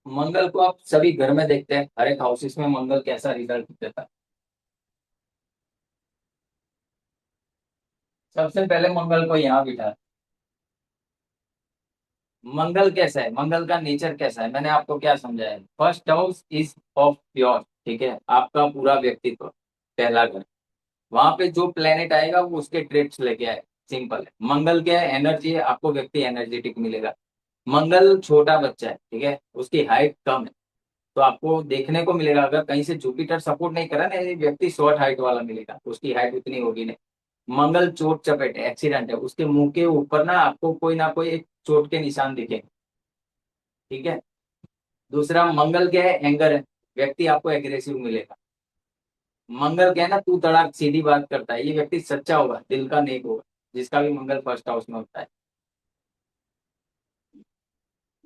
मंगल को आप सभी घर में देखते हैं, हर एक हाउसेस में मंगल कैसा रिजल्ट देता है। सबसे पहले मंगल को यहाँ बिठा। मंगल कैसा है, मंगल का नेचर कैसा है, मैंने आपको क्या समझाया। First house is of pure, ठीक है, आपका पूरा व्यक्तित्व, पहला घर। वहां पे जो प्लेनेट आएगा वो उसके ट्रेट्स लेके आए। सिंपल है। मंगल क्या है, एनर्जी है, आपको व्यक्ति एनर्जेटिक मिलेगा। मंगल छोटा बच्चा है, ठीक है, उसकी हाइट कम है। तो आपको देखने को मिलेगा, अगर कहीं से जुपिटर सपोर्ट नहीं करा ना, ये व्यक्ति शॉर्ट हाइट वाला मिलेगा, उसकी हाइट उतनी होगी नहीं। मंगल चोट चपेट है, एक्सीडेंट है, उसके मुंह के ऊपर ना कोई एक चोट के निशान दिखे। ठीक है। दूसरा मंगल क्या है, एंगर है, व्यक्ति आपको एग्रेसिव मिलेगा। मंगल क्या है ना, तू तड़ाक सीधी बात करता है, ये व्यक्ति सच्चा होगा, दिल का नेक होगा, जिसका भी मंगल फर्स्ट हाउस में होता है।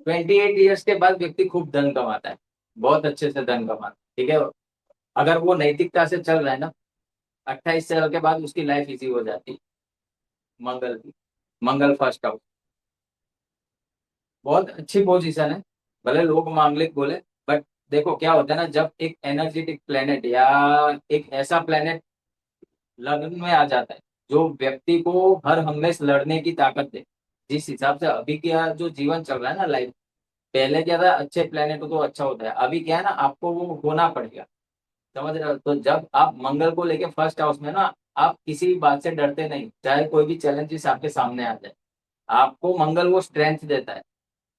28 ईयर्स के बाद व्यक्ति खूब धन कमाता है, बहुत अच्छे से धन कमाता है, ठीक है। अगर वो नैतिकता से चल रहा है ना, 28 साल के बाद उसकी लाइफ इजी हो जाती है। मंगल की, मंगल फर्स्ट हाउस बहुत अच्छी पोजीशन है। भले लोग मांगलिक बोले, बट देखो क्या होता है ना, जब एक एनर्जेटिक प्लेनेट या एक ऐसा प्लेनेट लग्न में आ जाता है जो व्यक्ति को हर हमेशा लड़ने की ताकत दे। जिस हिसाब से अभी क्या जो जीवन चल रहा है ना लाइफ, पहले क्या था, अच्छे प्लेनेट हो तो अच्छा होता है, अभी क्या है ना, आपको वो होना पड़ेगा। समझ रहे हो। तो जब आप मंगल को लेके फर्स्ट हाउस में ना, आप किसी भी बात से डरते नहीं, चाहे कोई भी चैलेंजेस आपके सामने आ जाए। आपको मंगल वो स्ट्रेंथ देता है,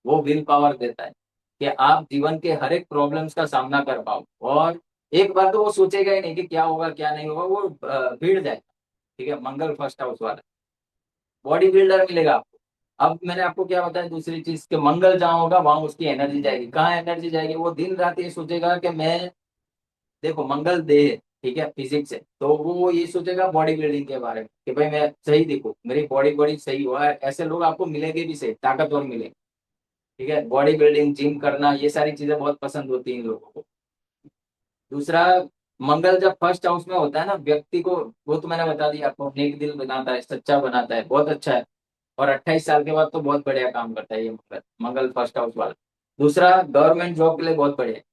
वो विल पावर देता है कि आप जीवन के हर एक प्रॉब्लम्स का सामना कर पाओ। और एक बार तो वो सोचेगा ही नहीं कि क्या होगा क्या नहीं होगा, वो भिड़ जाएगा। ठीक है, मंगल फर्स्ट हाउस वाला बॉडी बिल्डर मिलेगा आपको। अब मैंने आपको क्या बताया, दूसरी चीज कि मंगल जहाँ होगा वहां उसकी एनर्जी जाएगी। कहाँ एनर्जी जाएगी, वो दिन रात ये सोचेगा कि मैं, देखो मंगल देह है, ठीक है, फिजिक्स है, तो वो ये सोचेगा बॉडी बिल्डिंग के बारे में कि भाई मैं सही दिखूं, मेरी बॉडी बॉडी सही हो। ऐसे लोग आपको मिलेंगे भी सही, ताकतवर मिलेंगे। ठीक है, बॉडी बिल्डिंग, जिम करना, ये सारी चीजें बहुत पसंद होती हैं इन लोगों को। दूसरा, मंगल जब फर्स्ट हाउस में होता है ना, व्यक्ति को, वो तो मैंने बता दिया आपको, नेक दिल बनाता है, सच्चा बनाता है, बहुत अच्छा है। और 28 साल के बाद तो बहुत बढ़िया काम करता है ये मंगल, मंगल फर्स्ट हाउस वाला। दूसरा, गवर्नमेंट जॉब के लिए बहुत बढ़िया है।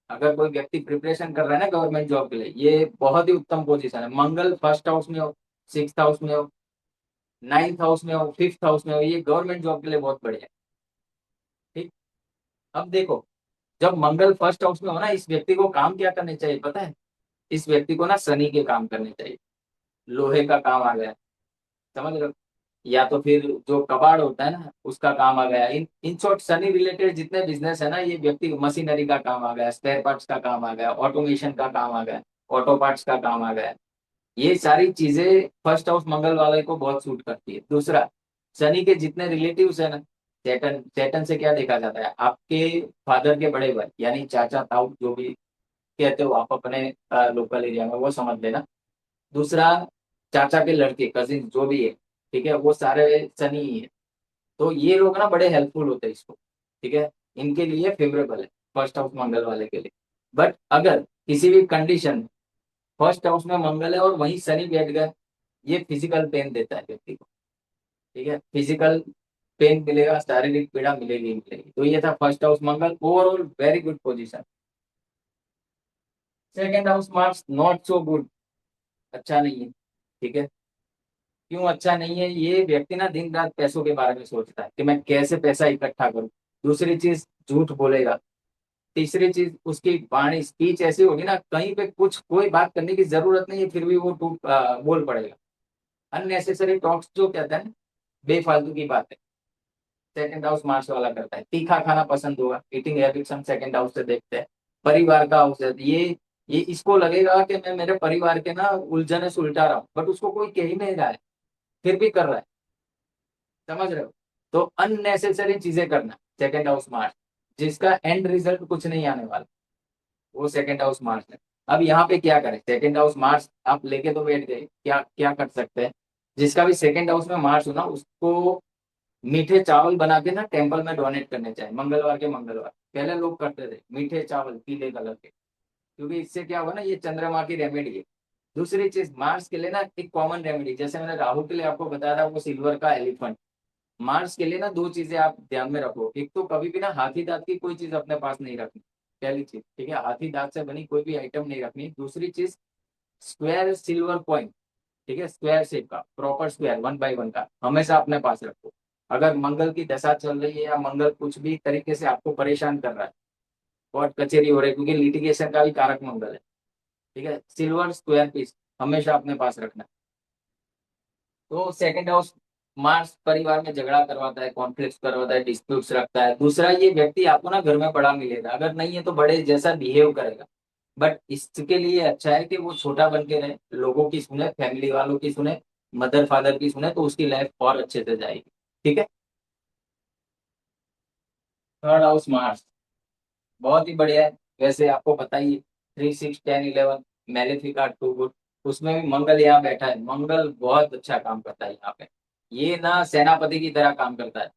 अगर कोई व्यक्ति प्रिपरेशन कर रहा है ना गवर्नमेंट जॉब के लिए, ये बहुत ही उत्तम पोजीशन है। मंगल फर्स्ट हाउस में हो, सिक्स हाउस में हो, नाइन्थ हाउस में हो, फिफ्थ हाउस में हो, ये गवर्नमेंट जॉब के लिए बहुत बढ़िया है। ठीक। अब देखो, जब मंगल फर्स्ट हाउस में हो ना, इस व्यक्ति को काम क्या करने चाहिए पता है। इस व्यक्ति को ना शनि के काम करने चाहिए। लोहे का काम आ गया, समझ रहे हो। या तो फिर जो कबाड़ होता है ना उसका काम आ गया। इन शॉर्ट शनि रिलेटेड जितने बिजनेस है ना, ये व्यक्ति, मशीनरी का काम आ गया, स्पेयर पार्ट्स का काम आ गया, ऑटोमेशन का काम आ गया, ऑटो पार्ट्स का काम आ गया। ये सारी चीजें फर्स्ट हाउस मंगल वाले को बहुत सूट करती है। दूसरा, शनि के जितने रिलेटिव्स है ना, सैटर्न, सैटर्न से क्या देखा जाता है, आपके फादर के बड़े भाई, यानी चाचा ताऊ जो भी कहते हो आप अपने लोकल एरिया में, वो समझ लेना। दूसरा, चाचा के लड़के, कजिन जो भी है, ठीक है, वो सारे शनि ही है। तो ये लोग ना बड़े हेल्पफुल होते हैं इसको, ठीक है, इनके लिए फेवरेबल है फर्स्ट हाउस मंगल वाले के लिए। बट अगर किसी भी कंडीशन फर्स्ट हाउस में मंगल है और वहीं शनि बैठ गए, ये फिजिकल पेन देता है व्यक्ति को। ठीक है, फिजिकल पेन मिलेगा, शारीरिक पीड़ा मिलेगी ही मिलेगी। तो ये था first house Mangal, overall very good position. Second house marks not so good, अच्छा नहीं है। ठीक है, क्यों अच्छा नहीं है, ये व्यक्ति ना दिन रात पैसों के बारे में सोचता है कि मैं कैसे पैसा इकट्ठा करूं। दूसरी चीज, झूठ बोलेगा। तीसरी चीज, उसकी वाणी स्पीच ऐसी होगी ना, कहीं पे कुछ कोई बात करने की जरूरत नहीं है फिर भी वो बोल पड़ेगा। अननेसेसरी टॉक्स जो कहते हैं, बेफालतू की बातें, सेकंड हाउस मार्क्स वाला करता है। तीखा खाना पसंद होगा, ईटिंग हैबिट्स हम सेकंड हाउस से देखते हैं। परिवार का हाउस है, ये इसको लगेगा कि मैं मेरे परिवार के ना उलझने सुलझा रहा हूँ, बट उसको कोई कह ही नहीं रहा है, फिर भी कर रहा है। समझ रहे हो। तो अननेसेसरी चीजें करना, सेकंड हाउस मार्क्स, जिसका एंड रिजल्ट कुछ नहीं आने वाला, वो सेकंड हाउस मार्क्स है। अब यहाँ पे क्या करें, सेकंड हाउस मार्क्स आप लेके तो बैठ गए, क्या क्या कर सकते हैं। जिसका भी सेकंड हाउस में मार्क्स हो ना, उसको मीठे चावल बना के ना टेम्पल में डोनेट करने चाहिए, मंगलवार के मंगलवार। पहले लोग करते थे मीठे चावल पीले कलर के, क्योंकि इससे क्या होगा ना, ये चंद्रमा की रेमेडी है। दूसरी चीज, मार्स के लिए ना एक कॉमन रेमेडी, जैसे मैंने राहु के लिए आपको बताया था, वो सिल्वर का एलिफेंट, मार्स के लिए ना दो चीजें आप ध्यान में रखो। एक तो कभी भी ना हाथी दांत की कोई चीज अपने पास नहीं रखनी, पहली चीज, ठीक है, हाथी दांत से बनी कोई भी आइटम नहीं रखनी। दूसरी चीज, स्क्वायर सिल्वर कॉइन, ठीक है, स्क्वायर शेप का प्रॉपर स्क्वायर 1 बाय 1 का हमेशा अपने पास रखो। अगर मंगल की दशा चल रही है या मंगल कुछ भी तरीके से आपको परेशान कर रहा है, कोर्ट कचेरी हो रही है, क्योंकि लिटिगेशन का भी कारक मंगल है, ठीक है, सिल्वर स्क्वायर पीस हमेशा अपने पास रखना। तो सेकंड हाउस मार्स परिवार में झगड़ा करवाता है, कॉन्फ्लिक्ट करवाता है, डिस्प्यूट्स रखता है। दूसरा, ये व्यक्ति आपको ना घर में बड़ा मिलेगा, अगर नहीं है तो बड़े जैसा बिहेव करेगा। बट इसके लिए अच्छा है कि वो छोटा बन के रहे, लोगों की सुने, फैमिली वालों की सुने, मदर फादर की सुने, तो उसकी लाइफ और अच्छे से जाएगी। ठीक है। थर्ड हाउस मार्स बहुत ही बढ़िया है। वैसे आपको पता ही, 3 6 10 11 मैलेफिका 2 गुड, उसमें भी मंगल यहाँ बैठा है। मंगल बहुत अच्छा काम करता है यहाँ पे, ये ना सेनापति की तरह काम करता है।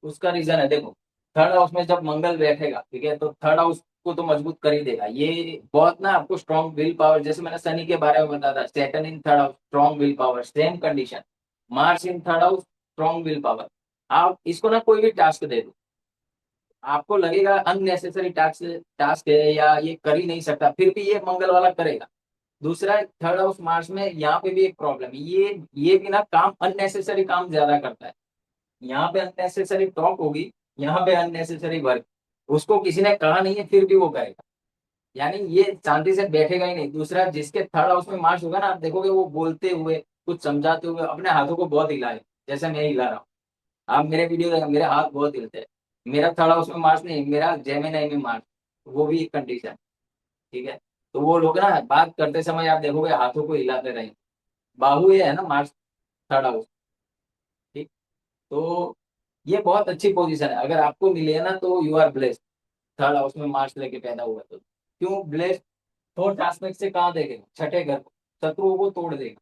उसका रीजन है, देखो, थर्ड हाउस में जब मंगल बैठेगा, ठीक है, तो थर्ड हाउस को तो मजबूत कर ही देगा। ये बहुत ना आपको स्ट्रॉन्ग विल पावर, जैसे मैंने शनि के बारे में बताया था, Saturn in third house strong will power, same condition, Mars in third house strong will power. आप इसको ना कोई भी टास्क दे दो, आपको लगेगा अननेसेसरी टास्क टास्क है या ये कर ही नहीं सकता, फिर भी ये मंगल वाला करेगा। दूसरा, थर्ड हाउस मार्स में यहाँ पे भी एक प्रॉब्लम है, ये भी ना काम अननेसेसरी काम ज्यादा करता है। यहाँ पे अननेसेसरी टॉक होगी, यहाँ पे अननेसेसरी वर्क, उसको किसी ने कहा नहीं है फिर भी वो करेगा। यानी ये शांति से बैठेगा ही नहीं। दूसरा, जिसके थर्ड हाउस में मार्स होगा ना, आप देखोगे वो बोलते हुए, कुछ समझाते हुए अपने हाथों को बहुत हिलाए, जैसे मैं हिला रहा हूँ। आप मेरे वीडियो देखो, मेरे हाथ बहुत हिलते हैं। मेरा थर्ड हाउस में मार्स नहीं, मेरा जेमिनी में मार्स, वो भी एक कंडीशन, ठीक है। तो वो लोग ना बात करते समय आप देखोगे हाथों को हिलाते रहेंगे। बाहु ये है ना मार्स, थर्ड हाउस, ठीक। तो ये बहुत अच्छी पोजीशन है, अगर आपको मिले ना तो you are blessed. Third house में मार्स लेके पैदा हुआ तो क्यों ब्लेस्ड? फोर्थ एस्पेक्ट से कहाँ देखेगा? छठे घर को, शत्रुओं को तोड़ देगा,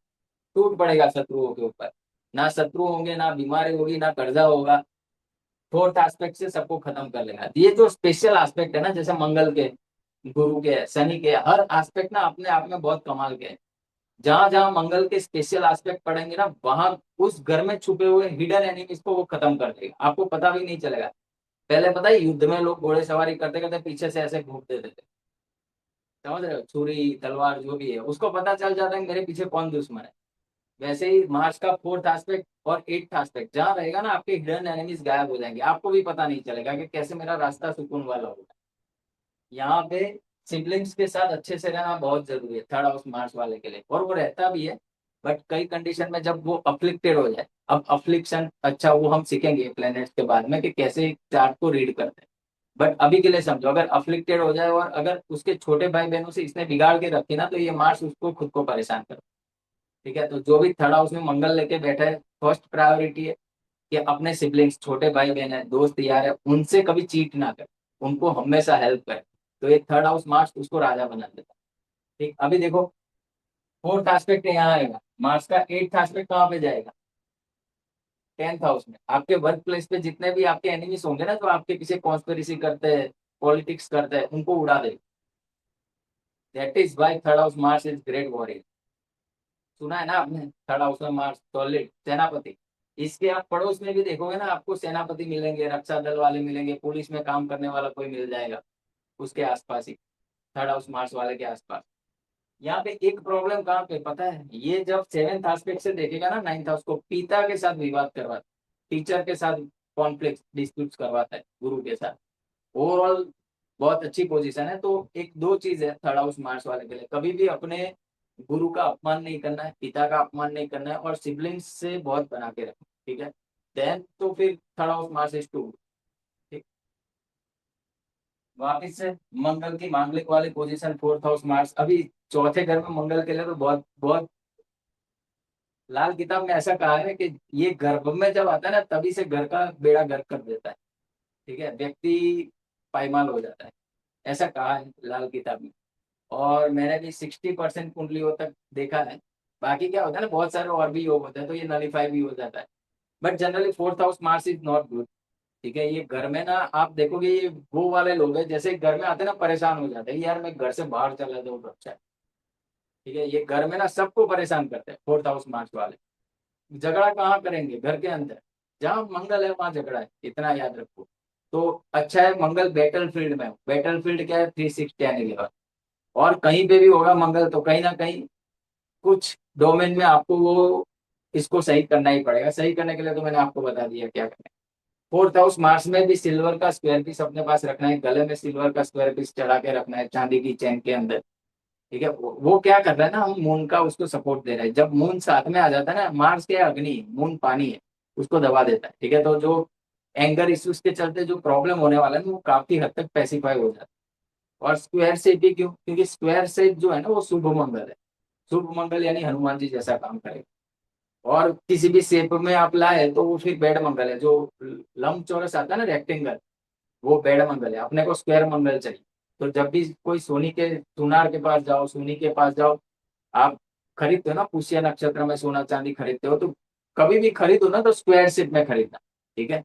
टूट पड़ेगा शत्रुओं के ऊपर। ना शत्रु होंगे, ना बीमारी होगी, ना कर्जा होगा। फोर्थ एस्पेक्ट से सबको खत्म कर लेगा। ये जो स्पेशल एस्पेक्ट है ना, जैसे मंगल के, गुरु के, शनि के, हर एस्पेक्ट ना अपने आप में बहुत कमाल के हैं। जहां जहां मंगल के स्पेशल एस्पेक्ट पड़ेंगे ना, वहां उस घर में छुपे हुए हिडन एनिमीज को वो खत्म कर देगा, आपको पता भी नहीं चलेगा। पहले पता है युद्ध में लोग घोड़े सवारी करते करते पीछे से ऐसे घूम देते थे, समझ रहे हो, छुरी तलवार जो भी है उसको पता चल जाता है मेरे पीछे कौन दुश्मन है। वैसे ही मार्स का फोर्थ एस्पेक्ट और एट्थ एस्पेक्ट जहां रहेगा ना, आपके हिडन एनिमीज गायब हो जाएंगे, आपको भी पता नहीं चलेगा कि कैसे मेरा रास्ता सुकून वाला होगा। यहाँ पे सिबलिंग्स के साथ अच्छे से रहना बहुत जरूरी है थर्ड हाउस मार्स वाले के लिए, और वो रहता भी है। बट कई कंडीशन में जब वो अफ्लिक्टेड हो जाए, अब अफ्लिक्शन अच्छा वो हम सीखेंगे प्लैनेट्स के बाद में कि कैसे चार्ट को रीड करते हैं। बट अभी के लिए समझो, अगर अफ्लिक्टेड हो जाए और अगर उसके छोटे भाई बहनों से इसने बिगाड़ के रखी ना, तो ये मार्स उसको खुद को परेशान कर, ठीक है। तो जो भी थर्ड हाउस में मंगल लेके बैठा है, फर्स्ट प्रायोरिटी है कि अपने सिबलिंग्स, छोटे भाई बहन है, दोस्त यार है, उनसे कभी चीट ना करे, उनको हमेशा हेल्प करे। तो ये थर्ड हाउस मार्स उसको राजा बना देता है, ठीक। अभी देखो, फोर्थ एस्पेक्ट यहाँ आएगा मार्स का, एट्थ एस्पेक्ट कहाँ पे जाएगा? 10th हाउस में। आपके वर्क प्लेस पे जितने भी आपके एनिमीज होंगे ना, जो आपके पीछे कॉन्स्पिरेसी करते हैं, पॉलिटिक्स करते हैं, उनको उड़ा दे। That is why third house Mars is great warrior. सुना है ना आपने, थर्ड हाउस में मार्स सॉलिड सेनापति। इसके आप पड़ोस में भी देखोगे ना, आपको सेनापति मिलेंगे, रक्षा दल वाले मिलेंगे, पुलिस में काम करने वाला कोई मिल जाएगा उसके आसपास ही, थर्ड हाउस मार्स वाले के आसपास। यहाँ पे एक प्रॉब्लम कहाँ पे पता है, ये जब सेवेंथ एस्पेक्ट से देखेगा ना 9th हाउस को, पिता के साथ विवाद करवाता, टीचर के साथ कॉन्फ्लिक्ट डिस्प्यूट करवाता है, गुरु के साथ। ओवरऑल बहुत अच्छी पोजीशन है। तो एक दो चीज है थर्ड हाउस मार्स वाले के लिए, कभी भी अपने गुरु का अपमान नहीं करना है, पिता का अपमान नहीं करना है, और सिबलिंग्स से बहुत बना के रखना, ठीक है। देन तो फिर third house Mars is two, ठीक। वापिस से मंगल की मांगलिक वाली पोजीशन, फोर्थ हाउस मार्स, अभी चौथे घर में मंगल के लिए तो बहुत बहुत, लाल किताब में ऐसा कहा है कि ये गर्भ में जब आता है ना, तभी से घर का बेड़ा गर्क कर देता है, ठीक है, व्यक्ति पायमाल हो जाता है, ऐसा कहा है लाल किताब में। और मैंने भी 60% कुंडलियों तक देखा है। बाकी क्या होता है ना, बहुत सारे और भी योग होते हैं, तो ये नलीफाई भी हो जाता है। But generally fourth house Mars is not good, ठीक है। ये घर में ना आप देखोगे, ये वो वाले लोग हैं जैसे घर में आते हैं ना परेशान हो जाते हैं, यार मैं घर से बाहर चला जाऊँ तो अच्छा है, ठीक है। ये घर में ना सबको परेशान करते हैं फोर्थ हाउस मार्च वाले। झगड़ा कहाँ करेंगे? घर के अंदर। जहाँ मंगल है वहां झगड़ा है, इतना याद रखो। तो अच्छा है मंगल बैटल फील्ड में, बैटल फील्ड क्या है, 360 और कहीं पे भी होगा मंगल तो कहीं ना कहीं कुछ डोमेन में आपको वो इसको सही करना ही पड़ेगा। सही करने के लिए तो मैंने आपको बता दिया क्या करना है। फोर्थ हाउस मार्स में भी सिल्वर का स्क्वायर पीस अपने पास रखना है, गले में सिल्वर का स्क्वायर पीस चढ़ा के रखना है चांदी की चेन के अंदर। ठीक है, वो क्या कर रहा है ना, हम मून का उसको सपोर्ट दे रहे हैं। जब मून साथ में आ जाता है ना, मार्स के अग्नि, मून पानी है, उसको दबा देता है। ठीक है, तो जो एंगर इश्यूज के चलते जो प्रॉब्लम होने वाला है ना, वो काफी हद तक पैसिफाई हो जाता है। और स्क्वायर शेप भी क्यों, क्योंकि स्क्वायर शेप जो है ना वो शुभ मंगल है। शुभ मंगल यानी हनुमान जी जैसा काम करेगा। और किसी भी शेप में आप लाए तो वो फिर बेड मंगल है। जो लंब चौरस आता है ना, रेक्टेंगल, वो बेड मंगल है। अपने को स्क्वायर मंगल चाहिए। तो जब भी कोई सोनी के सुनार के पास जाओ, सोनी के पास जाओ, आप खरीदते हो ना, पुष्य नक्षत्र में सोना चांदी खरीदते हो, तो कभी भी खरीदो ना तो स्क्वायर शेप में खरीदना। ठीक है,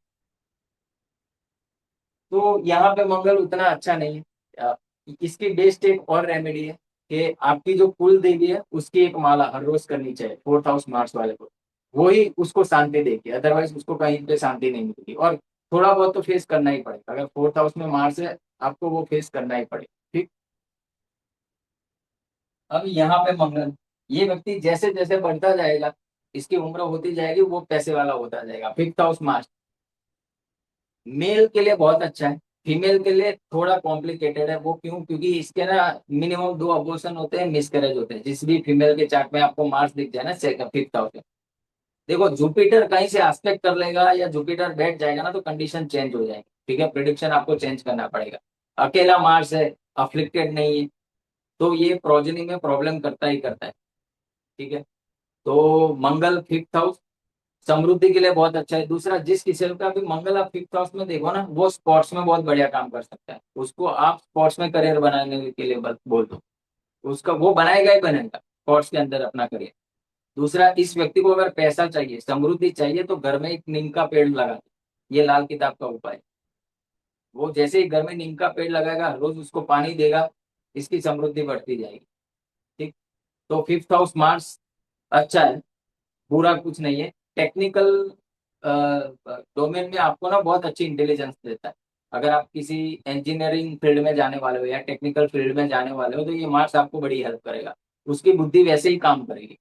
तो यहाँ पे मंगल उतना अच्छा नहीं है। इसकी बेस्ट एक और रेमेडी है कि आपकी जो कुल देवी है उसकी एक माला हर रोज करनी चाहिए, फोर्थ हाउस मार्स वाले को। वो ही उसको शांति देगी, अदरवाइज उसको कहीं पे शांति नहीं मिलेगी। और थोड़ा बहुत तो फेस करना ही पड़ेगा, अगर फोर्थ हाउस में मार्स है आपको वो फेस करना ही पड़ेगा। ठीक। अब यहाँ पे मंगल, ये व्यक्ति जैसे जैसे बढ़ता जाएगा, इसकी उम्र होती जाएगी, वो पैसे वाला होता जाएगा। फिफ्थ हाउस मार्स मेल के लिए बहुत अच्छा है, फीमेल के लिए थोड़ा कॉम्प्लिकेटेड है। वो क्यों, क्योंकि इसके ना मिनिमम 2 अबॉर्शन होते हैं, मिसकैरेज होते हैं। जिस भी फीमेल के चार्ट में आपको मार्स दिख जाए ना फिफ्थ हाउस में, देखो जुपिटर कहीं से आस्पेक्ट कर लेगा या जुपिटर बैठ जाएगा ना, तो कंडीशन चेंज हो जाएगी। ठीक है, प्रिडिक्शन आपको चेंज करना पड़ेगा। अकेला मार्स है, अफ्लिक्टेड नहीं है, तो ये प्रोजेनी में प्रॉब्लम करता ही करता है। ठीक है, तो मंगल फिफ्थ हाउस समृद्धि के लिए बहुत अच्छा है। दूसरा, जिस किसी का भी मंगल आप फिफ्थ हाउस में देखो ना, वो स्पोर्ट्स में बहुत बढ़िया काम कर सकता है। उसको आप स्पोर्ट्स में करियर बनाने के लिए बोल दो, उसका वो बनाएगा ही बनेगा स्पोर्ट्स के अंदर अपना करियर। दूसरा, इस व्यक्ति को अगर पैसा चाहिए, समृद्धि चाहिए, तो घर में एक नीम का पेड़ लगा दे। ये लाल किताब का उपाय है। वो जैसे ही घर में नीम का पेड़ लगाएगा, हर रोज उसको पानी देगा, इसकी समृद्धि बढ़ती जाएगी। ठीक। तो फिफ्थ हाउस मार्स अच्छा है, बुरा कुछ नहीं है। टेक्निकल डोमेन में आपको ना बहुत अच्छी इंटेलिजेंस देता है। अगर आप किसी इंजीनियरिंग फील्ड में जाने वाले हो या टेक्निकल फील्ड में जाने वाले हो, तो ये मार्क्स आपको बड़ी हेल्प करेगा। उसकी बुद्धि वैसे ही काम करेगी,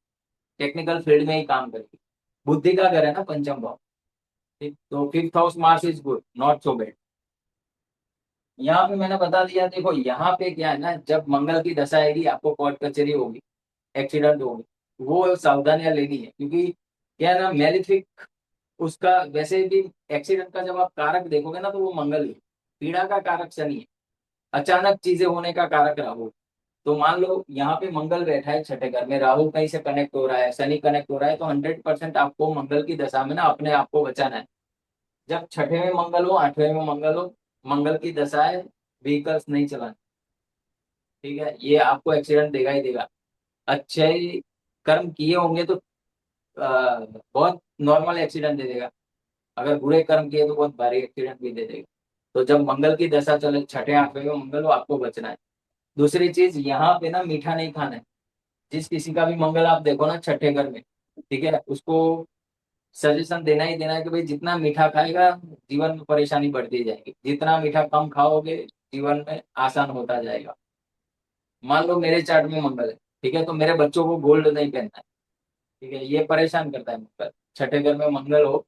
टेक्निकल फील्ड में ही काम करेगी। बुद्धि का घर है ना पंचम भाव। ठीक, तो fifth house marks is good, not so bad. यहाँ पे मैंने बता दिया। देखो यहाँ पे क्या है ना, जब मंगल की दशा आएगी आपको कोर्ट कचहरी होगी, एक्सीडेंट होगी, वो सावधानियां लेनी है। क्योंकि क्या है ना, मेलिफिक उसका वैसे भी एक्सीडेंट का जब आप कारक देखोगे ना, तो वो मंगल ही है। पीड़ा का कारक शनि है, अचानक चीजें होने का कारक राहु। तो मान लो यहाँ पे मंगल बैठा है छठे घर में, राहु कहीं से कनेक्ट हो रहा है, शनि कनेक्ट हो रहा है, तो 100% आपको मंगल की दशा में ना अपने आप को बचाना है। जब छठे में मंगल हो, आठवें में मंगल हो, मंगल की दशा है, व्हीकल्स नहीं चलाना। ठीक है, ये आपको एक्सीडेंट देगा ही देगा। अच्छे कर्म किए होंगे तो बहुत नॉर्मल एक्सीडेंट दे देगा। अगर बुरे कर्म किए तो बहुत भारी एक्सीडेंट भी दे देगा। तो जब मंगल की दशा चले, छठे आठवें में मंगल हो, आपको बचना है। दूसरी चीज, यहाँ पे ना मीठा नहीं खाना है। जिस किसी का भी मंगल आप देखो ना छठे घर में, ठीक है, उसको सजेशन देना ही देना है कि भाई जितना मीठा खाएगा जीवन में परेशानी बढ़ती जाएगी, जितना मीठा कम खाओगे जीवन में आसान होता जाएगा। मान लो मेरे चार्ट में मंगल है, ठीक है, तो मेरे बच्चों को गोल्ड नहीं पहनना है। ठीक है, ये परेशान करता है मंगल। छठे घर में मंगल हो,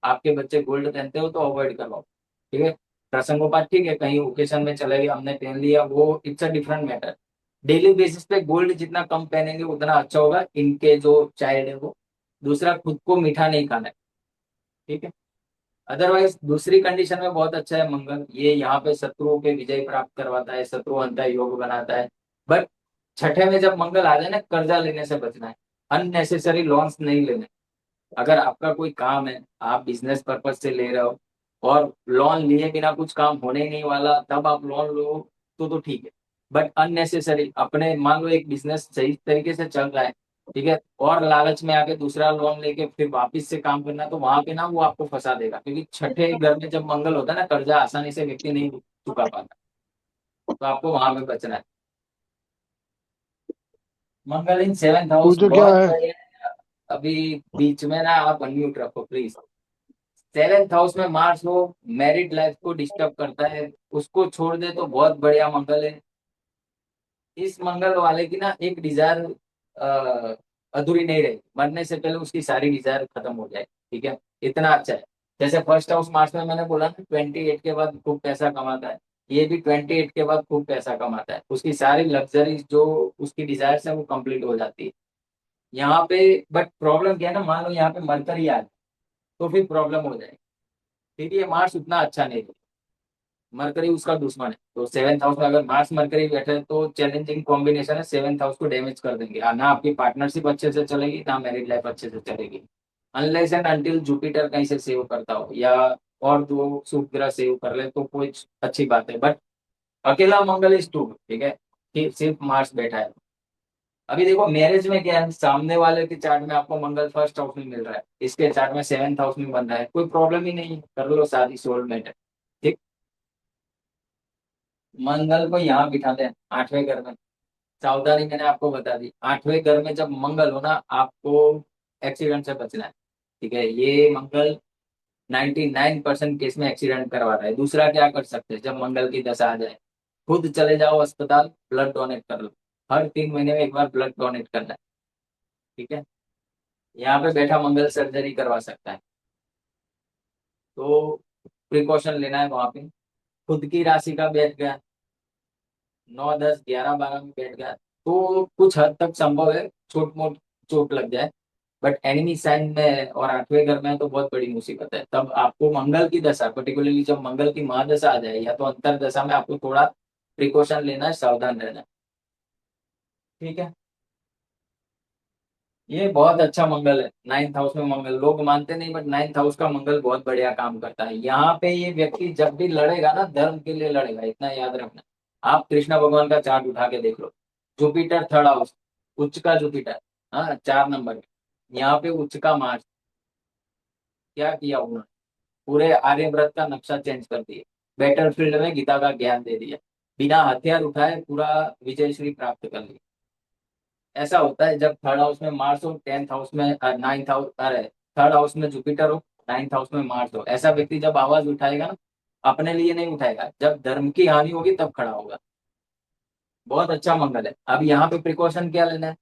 आपके बच्चे गोल्ड पहनते हो तो अवॉइड करवाओ। ठीक है, प्रसंगोपात ठीक है, कहीं ओकेशन में चले गए हमने पहन लिया, वो it's a different matter. Daily basis पे गोल्ड जितना कम पहनेंगे उतना अच्छा होगा इनके जो चाइल्ड है वो। दूसरा, खुद को मीठा नहीं खाना है। ठीक है, अदरवाइज दूसरी कंडीशन में बहुत अच्छा है मंगल। ये यहाँ पे शत्रुओं पे विजय प्राप्त करवाता है, शत्रु अंतः योग बनाता है। बट छठे में जब मंगल आ जाए ना, कर्जा लेने से बचना है, अननेसेसरी लॉन्स नहीं लेने। अगर आपका कोई काम है, आप बिजनेस पर्पज से ले रहे हो, और लोन लिए बिना कुछ काम होने ही नहीं वाला, तब आप लोन लो तो ठीक है। बट अननेसेसरी, अपने मान लो एक बिजनेस सही तरीके से चल रहा है, ठीक है, और लालच में आके दूसरा लोन लेके फिर वापस से काम करना, तो वहां पे ना वो आपको फंसा देगा। क्योंकि छठे घर में जब मंगल होता है ना, कर्जा आसानी से व्यक्ति नहीं चुका पाता। तो आपको वहां पे बचना है। मंगल इन सेवेंथ हाउस पूछो क्या बहुत है। बढ़िया है। अभी बीच में ना आप अनम्यूट रखो प्लीज। सेवेंथ हाउस में मार्स हो, मैरिड लाइफ को डिस्टर्ब करता है। उसको छोड़ दे तो बहुत बढ़िया मंगल है। इस मंगल वाले की ना एक डिजायर अधूरी नहीं रही, मरने से पहले उसकी सारी डिजायर खत्म हो जाए। ठीक है, इतना अच्छा है। जैसे फर्स्ट हाउस मार्च में मैंने बोला ना 28 के बाद खूब पैसा कमाता है, ये भी 28 के बाद खूब पैसा कमाता है। उसकी सारी लग्जरी जो उसकी डिजायर है वो कंप्लीट हो जाती है यहाँ पे। बट प्रॉब्लम क्या है ना, मान लो यहाँ पे मरकरी आ जाए तो फिर प्रॉब्लम हो जाएगी। फिर ये मार्स उतना अच्छा नहीं है, मरकरी उसका दुश्मन है। तो सेवेंथ हाउस में अगर मार्स मरकरी बैठे तो चैलेंजिंग कॉम्बिनेशन है, सेवेंथ हाउस को डैमेज कर देंगे। ना आपकी पार्टनरशिप अच्छे से चलेगी, ना मैरिड लाइफ अच्छे से चलेगी, अनलेस एंड अनटिल जुपिटर कहीं से सेव करता हो या और दो शुभ ग्रह सेव कर ले तो कोई अच्छी बात है। बट अकेला मंगल इज टू, ठीक है, कि सिर्फ मार्स बैठा है। अभी देखो मैरिज में क्या है, सामने वाले के चार्ट में आपको मंगल फर्स्ट हाउस में मिल रहा है, इसके चार्ट में सेवेंथ हाउस में बन रहा है, कोई प्रॉब्लम ही नहीं है, कर लो शादी, सोलमेट है। ठीक। मंगल को यहाँ बिठा दें 8वें घर में। सावधानी मैंने आपको बता दी, 8वें घर में जब मंगल हो ना, आपको एक्सीडेंट से बचना है। ठीक है, ये मंगल 99% केस में एक्सीडेंट करवा रहा है। दूसरा क्या कर सकते हैं, जब मंगल की दशा आ जाए, खुद चले जाओ अस्पताल, ब्लड डोनेट कर लो। हर 3 महीने में एक बार ब्लड डोनेट करना है। ठीक है, यहाँ पे बैठा मंगल सर्जरी करवा सकता है। तो प्रिकॉशन लेना है वहां पे। खुद की राशि का बैठ गया, 9 10 11 12 में बैठ गया तो कुछ हद तक संभव है छोट मोट चोट लग जाए। बट एनिमी साइन में और 8वें घर में है तो बहुत बड़ी मुसीबत है। तब आपको मंगल की दशा, पर्टिकुलरली जब मंगल की महादशा आ जाए या तो अंतर दशा में, आपको थोड़ा प्रिकॉशन लेना है, सावधान रहना है। ठीक है, ये बहुत अच्छा मंगल है। 9th हाउस में मंगल लोग मानते नहीं, बट 9th हाउस का मंगल बहुत बढ़िया काम करता है। यहाँ पे ये व्यक्ति जब भी लड़ेगा ना, धर्म के लिए लड़ेगा, इतना याद रखना। आप कृष्ण भगवान का चार्ट उठा के देख लो, जुपिटर 3rd हाउस, उच्च का जुपिटर, हाँ 4 नंबर में, यहाँ पे उच्च का मार्स। क्या किया उन्होंने, पूरे आर्यव्रत का नक्शा चेंज कर दिया, बैटलफील्ड में गीता का ज्ञान दे दिया, बिना हथियार उठाए पूरा विजय श्री प्राप्त कर लिया। ऐसा होता है जब 3rd हाउस में मार्स हो, 10th हाउस में 9th हाउस, अरे 3rd हाउस में जुपिटर हो, 9th हाउस में मार्स हो, ऐसा व्यक्ति जब आवाज उठाएगा ना, अपने लिए नहीं उठाएगा, जब धर्म की हानि होगी तब खड़ा होगा। बहुत अच्छा मंगल है। अब यहाँ पे प्रिकॉशन क्या लेना है,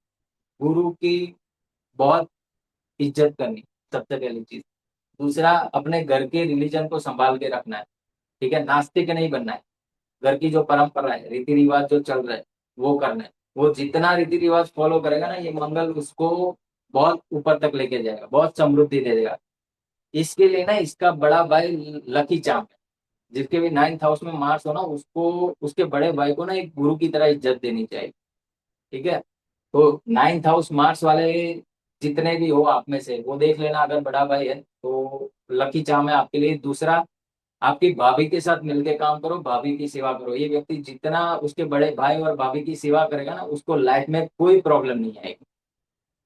गुरु की बहुत इज्जत करनी, सबसे पहली चीज। दूसरा, अपने घर के रिलीजन को संभाल के रखना है। ठीक है, नास्तिक नहीं बनना है। घर की जो परंपरा है, रीति रिवाज जो चल रहे हैं, वो करना है। वो जितना रीति रिवाज फॉलो करेगा ना, ये मंगल उसको बहुत ऊपर तक लेके जाएगा, बहुत समृद्धि दे देगा। इसके लिए ना इसका बड़ा भाई लकी चाम है, जिसके भी 9th हाउस में मार्स हो ना, उसको, उसके बड़े भाई को ना एक गुरु की तरह इज्जत देनी चाहिए। ठीक है, तो 9th हाउस मार्स वाले जितने भी हो आप में से, वो देख लेना, अगर बड़ा भाई है तो लकी चाम है आपके लिए। दूसरा, आपकी भाभी के साथ मिलके काम करो, भाभी की सेवा करो। ये व्यक्ति जितना उसके बड़े भाई और भाभी की सेवा करेगा ना, उसको लाइफ में कोई प्रॉब्लम नहीं आएगी।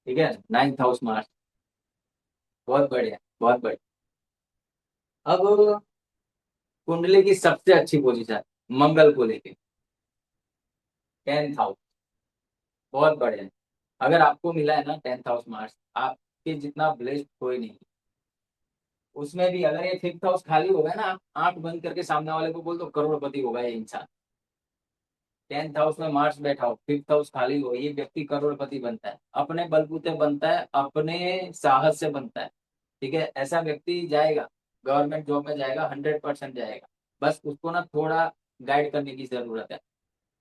ठीक है, 9th हाउस मार्च, बहुत बढ़िया, बहुत बढ़िया। अब कुंडली की सबसे अच्छी पोजीशन मंगल को लेके, 10th हाउस, बहुत बढ़िया। अगर आपको मिला है ना 10th हाउस मार्च, आपके जितना ब्लेस्ड कोई नहीं। उसमें भी अगर ये 5th हाउस खाली हो गया ना, आप आंख बंद करके सामने वाले को बोल दो करोड़पति होगा ये इंसान। 10th हाउस में मार्स बैठा हो, 5th हाउस खाली हो, ये व्यक्ति करोड़पति बनता है, अपने बलबूते बनता है, अपने साहस से बनता है। ठीक है, ऐसा व्यक्ति जाएगा, गवर्नमेंट जॉब में जाएगा, 100% जाएगा। बस उसको ना थोड़ा गाइड करने की जरूरत है।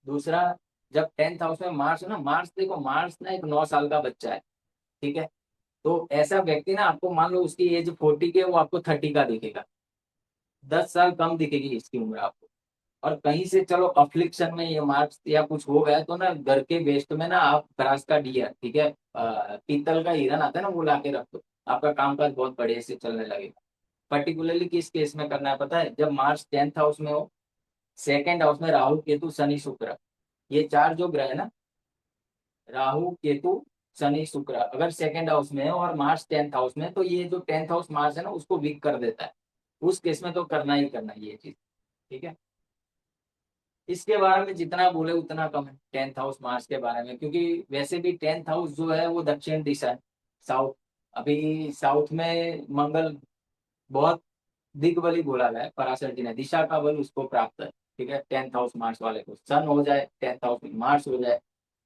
दूसरा, जब 10th हाउस में मार्स हो ना, मार्स देखो, मार्स ना एक 9 साल का बच्चा है। ठीक है, तो ऐसा व्यक्ति ना, आपको मान लो उसकी एज 40 की है, वो आपको 30 का दिखेगा, 10 साल कम दिखेगी इसकी उम्र आपको। और कहीं से चलो अफ्लिक्शन में ये मार्क्स या कुछ हो गया तो ना, घर के वेस्ट में ना आप ब्रास का दिया, ठीक है, पीतल का हीरन आता है ना, वो ला के रख दो, आपका कामकाज बहुत बढ़िया से चलने लगेगा। पर्टिकुलरली किस केस में करना है पता है, जब मार्च 10th हाउस में हो, 2nd हाउस में राहु केतु शनि शुक्र, ये 4 जो ग्रह है ना, राहु केतु शनि शुक्र, अगर 2nd हाउस में है और मार्च 10th हाउस में, तो ये जो 10th हाउस मार्च है ना, उसको वीक कर देता है। उस केस में तो करना ही करना है ये चीज। ठीक है, इसके बारे में जितना बोले उतना कम है, 10th हाउस मार्स के बारे में, क्योंकि वैसे भी 10th हाउस जो है वो दक्षिण दिशा है, साउथ। अभी साउथ में मंगल बहुत दिग बली बोला गया है, पराशर जी ने दिशा का बल उसको प्राप्त है। ठीक है, 10th हाउस मार्स वाले को सन हो जाए, 10th हाउस में मार्स हो जाए,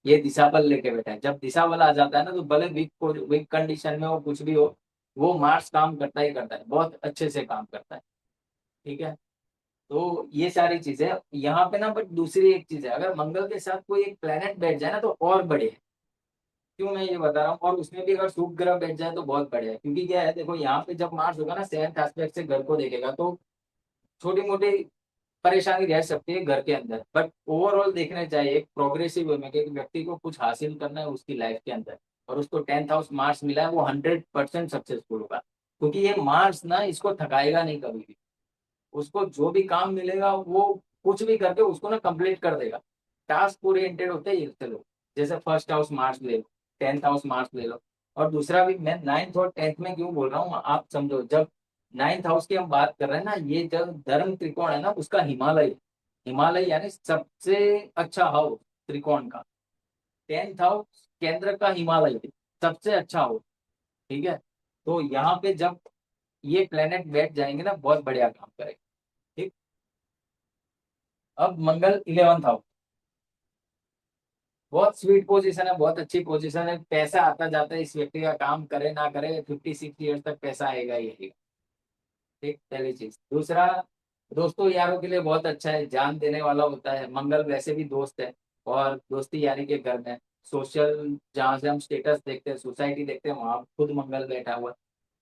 ये दिशा बल लेके बैठा है। जब दिशा बल आ जाता है ना, तो भले वीक कंडीशन में हो, कुछ भी हो, वो मार्स काम करता ही करता है, बहुत अच्छे से काम करता है। ठीक है, तो ये सारी चीजें यहाँ पे ना। बट दूसरी एक चीज है, अगर मंगल के साथ कोई एक प्लेनेट बैठ जाए ना, तो और बढ़िया है। क्यों मैं ये बता रहा हूँ, और उसमें भी अगर शुभ ग्रह बैठ जाए तो बहुत बढ़िया है। क्योंकि क्या है, देखो यहाँ पे जब मार्स होगा ना, 7th एस्पेक्ट से घर को देखेगा, तो छोटी मोटी परेशानी रह सकती है घर के अंदर, बट ओवरऑल देखने चाहिए एक प्रोग्रेसिव वे में कि एक व्यक्ति को कुछ हासिल करना है उसकी लाइफ के अंदर, और उसको 10th हाउस मार्स मिला है, वो 100% सक्सेसफुल होगा। क्योंकि ये मार्स ना इसको थकाएगा नहीं कभी भी। उसको जो भी काम मिलेगा वो कुछ भी करके उसको ना कंप्लीट कर देगा। टास्क ओरिएंटेड होते हैं ये लोग। जैसे फर्स्ट हाउस मार्क्स ले लो, 10th हाउस मार्क्स ले लो। और दूसरा भी, मैं 9th और 10th में क्यों बोल रहा हूँ आप समझो। जब 9th हाउस की हम बात कर रहे हैं ना, ये जब धर्म त्रिकोण है ना, उसका हिमालय, हिमालय यानी सबसे अच्छा हाउस त्रिकोण का। 10th हाउस केंद्र का हिमालय, सबसे अच्छा हाउस। ठीक है, तो यहाँ पे जब ये प्लेनेट बैठ जाएंगे ना, बहुत बढ़िया काम करेंगे। ठीक। अब मंगल 11th हाउस, बहुत स्वीट पोजीशन है, बहुत अच्छी पोजीशन है। पैसा आता जाता है, इस व्यक्ति का काम करे ना करे 56 ईयर्स तक पैसा आएगा ही आएगा। ठीक, पहली चीज। दूसरा, दोस्तों यारों के लिए बहुत अच्छा है, जान देने वाला होता है मंगल, वैसे भी दोस्त है। और दोस्ती यारी के घर में सोशल, जहाँ से हम स्टेटस देखते हैं, सोसाइटी देखते हैं, वहां खुद मंगल बैठा हुआ है,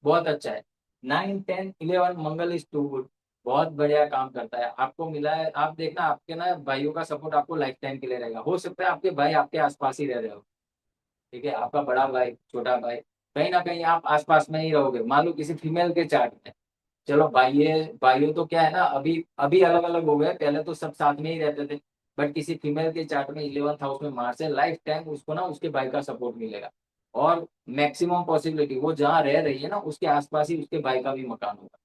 बहुत अच्छा है। 9, 10, 11 मंगल इज टू गुड, बहुत बढ़िया काम करता है। आपको मिला है, आप देखना आपके ना भाइयों का सपोर्ट आपको लाइफ टाइम के लिए रहेगा। हो सकता है आपके भाई आपके आसपास ही रह रहे हो। ठीक है, आपका बड़ा भाई, छोटा भाई, कहीं ना कहीं आप आसपास में ही रहोगे। मान लो किसी फीमेल के चार्ट में, चलो भाई भाइयों तो क्या है ना, अभी अभी अलग अलग हो गए, पहले तो सब साथ में ही रहते थे। बट किसी फीमेल के चार्ट में 11th हाउस में मार्स है, लाइफ टाइम उसको ना उसके भाई का सपोर्ट मिलेगा। और मैक्सिमम पॉसिबिलिटी वो जहाँ रह रही है ना, उसके आसपास ही उसके भाई का भी मकान होगा।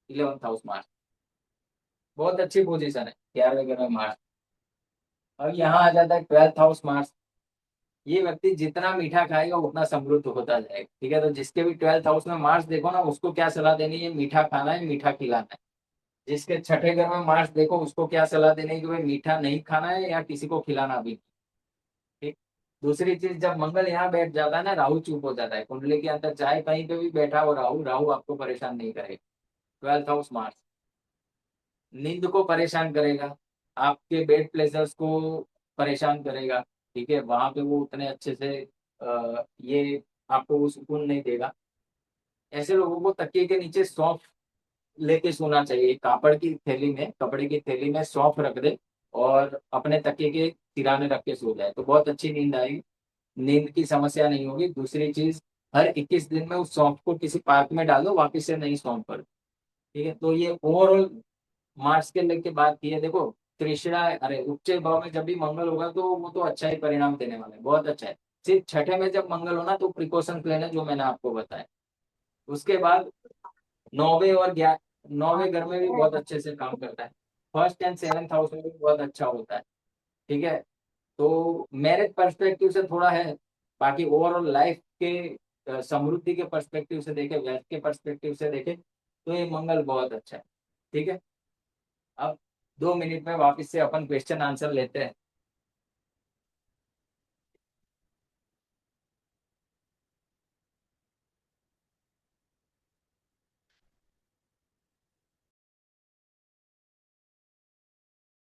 11th हाउस मार्स, बहुत अच्छी पोजीशन है 11वें में मार्स। अब यहाँ आ जाता है 12th हाउस मार्स। ये व्यक्ति जितना मीठा खाएगा उतना समृद्ध होता जाएगा। ठीक है, तो जिसके भी 12th हाउस में मार्स देखो ना, उसको क्या सलाह देनी है, मीठा खाना है, मीठा खिलाना है। जिसके छठे घर में मार्स देखो, उसको क्या सलाह देनी है कि भाई मीठा नहीं खाना है या किसी को खिलाना भी। ठीक। दूसरी चीज, जब मंगल यहाँ बैठ जाता है ना, राहु चुप हो जाता है कुंडली के अंदर, चाहे कहीं पे भी बैठा हो राहु, राहु आपको परेशान नहीं करेगा। 12th हाउस मार्स नींद को परेशान करेगा, आपके बेड प्लेजर्स को परेशान करेगा। ठीक है, वहां पे वो उतने अच्छे से ये आपको वो सुकून नहीं देगा। ऐसे लोगों को तकिए के नीचे सौंफ लेके सोना चाहिए, कापड़ की थैली में, कपड़े की थैली में सौंफ रख दे, और अपने तकिए के सिराने रख के सो जाए, तो बहुत अच्छी नींद आएगी। नींद की समस्या नहीं होगी। दूसरी चीज, हर 21 दिन में उस सौंफ को किसी पार्क में डालो, वापिस से नई सौंफ पर। ठीक है, तो ये ओवरऑल मार्क्स के लेके बात की है। देखो, कृष्णा, अरे उच्च भाव में जब भी मंगल होगा तो वो तो अच्छा ही परिणाम देने वाला है, बहुत अच्छा है। सिर्फ छठे में जब मंगल होना, तो प्रिकॉशन लेना जो मैंने आपको बताया। उसके बाद नौवे और 9वें घर में भी बहुत अच्छे से काम करता है। 1st एंड 7th हाउस में भी बहुत अच्छा होता है। ठीक है, तो मैरिज पर्सपेक्टिव से थोड़ा है। बाकी ओवरऑल लाइफ के समृद्धि के पर्सपेक्टिव से देखे, वेल्थ के पर्सपेक्टिव से देखे, तो ये मंगल बहुत अच्छा है। ठीक है, अब 2 मिनट में वापस से अपन क्वेश्चन आंसर लेते हैं।